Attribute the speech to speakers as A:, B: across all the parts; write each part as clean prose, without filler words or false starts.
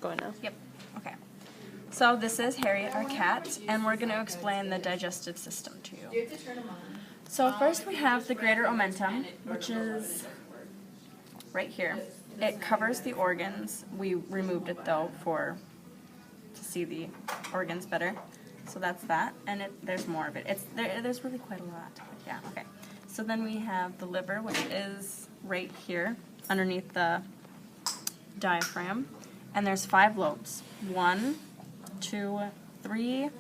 A: going now.
B: Yep. Okay. So this is Harriet, our cat, and we're going to explain the digestive system to you. So first we have the greater omentum, which is right here. It covers the organs. We removed it though to see the organs better. So that's that, and there's more of it. There's really quite a lot. But yeah. Okay. So then we have the liver, which is right here underneath the diaphragm, and there's 5 lobes. 1, 2, 3,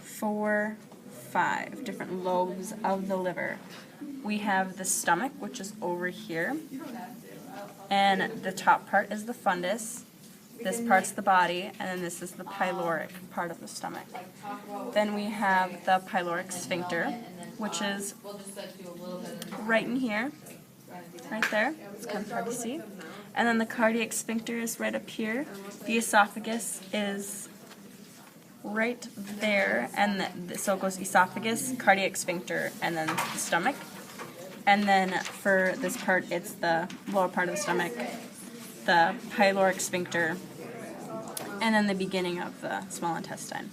B: 4, 5 different lobes of the liver. We have the stomach, which is over here, and the top part is the fundus. This part's the body, and then this is the pyloric part of the stomach. Then we have the pyloric sphincter, which is right in here, right there. It's kind of hard to see. And then the cardiac sphincter is right up here. The esophagus is right there, and so it goes esophagus, cardiac sphincter, and then the stomach. And then for this part, it's the lower part of the stomach, the pyloric sphincter, and then the beginning of the small intestine.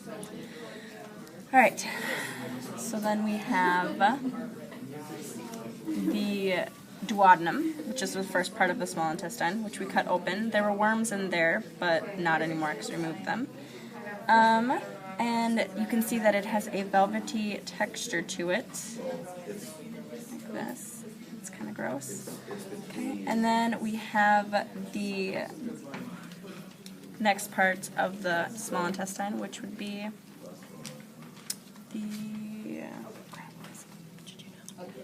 B: Alright, so then we have the duodenum, which is the first part of the small intestine, which we cut open. There were worms in there, but not anymore because we removed them. And you can see that it has a velvety texture to it, like this. It's kind of gross. Okay. And then we have the next part of the small intestine, which would be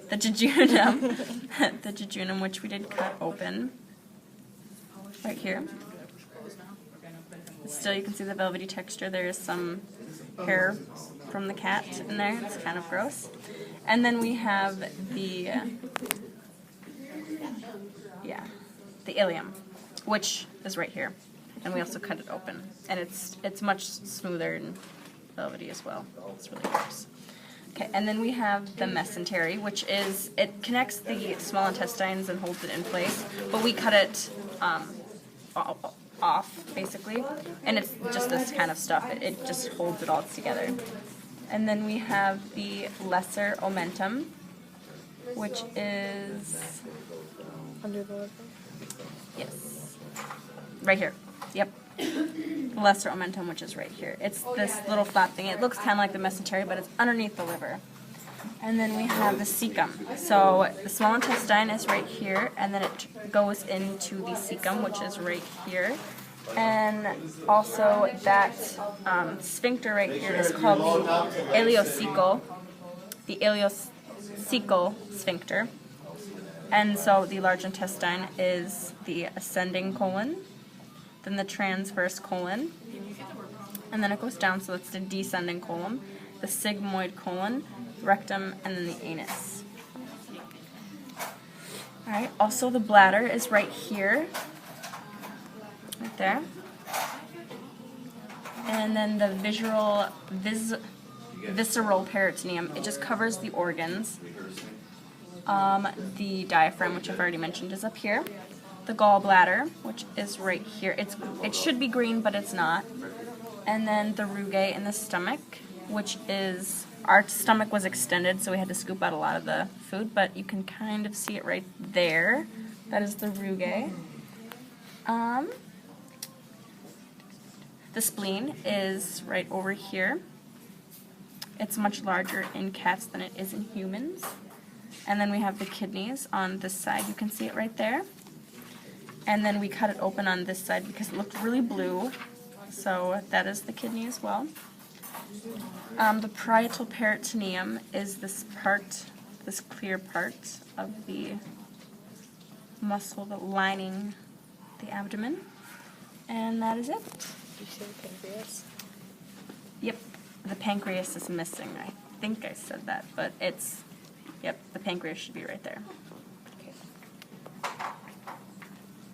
B: the jejunum, the jejunum, which we did cut open right here. Still, you can see the velvety texture. There is some hair from the cat in there. It's kind of gross. And then we have the ileum, which is right here. And we also cut it open. And it's much smoother and velvety as well. It's really gross. Okay, and then we have the mesentery, which is, it connects the small intestines and holds it in place, but we cut it off, basically, and it's just this kind of stuff. It just holds it all together. And then we have the lesser omentum, which is
A: Under the liver?
B: Yes. Right here. Yep. The lesser omentum, which is right here. It's this little flat thing. It looks kind of like the mesentery, but it's underneath the liver. And then we have the cecum. So the small intestine is right here, and then it goes into the cecum, which is right here. And also that sphincter right here is called the ileocecal sphincter. And so the large intestine is the ascending colon, then the transverse colon, and then it goes down, so it's the descending colon, the sigmoid colon, rectum, and then the anus. Alright, also the bladder is right here, right there. And then the visceral peritoneum, it just covers the organs. The diaphragm, which I've already mentioned, is up here. The gallbladder, which is right here. It should be green, but it's not. And then the rugae in the stomach, which is, our stomach was extended, so we had to scoop out a lot of the food, but you can kind of see it right there. That is the rugae. The spleen is right over here. It's much larger in cats than it is in humans. And then we have the kidneys on this side. You can see it right there. And then we cut it open on this side because it looked really blue. So that is the kidney as well. The parietal peritoneum is this part, this clear part of the muscle lining the abdomen. And that is it.
A: Did you say the pancreas?
B: Yep. The pancreas is missing. I think I said that, but yep, the pancreas should be right there.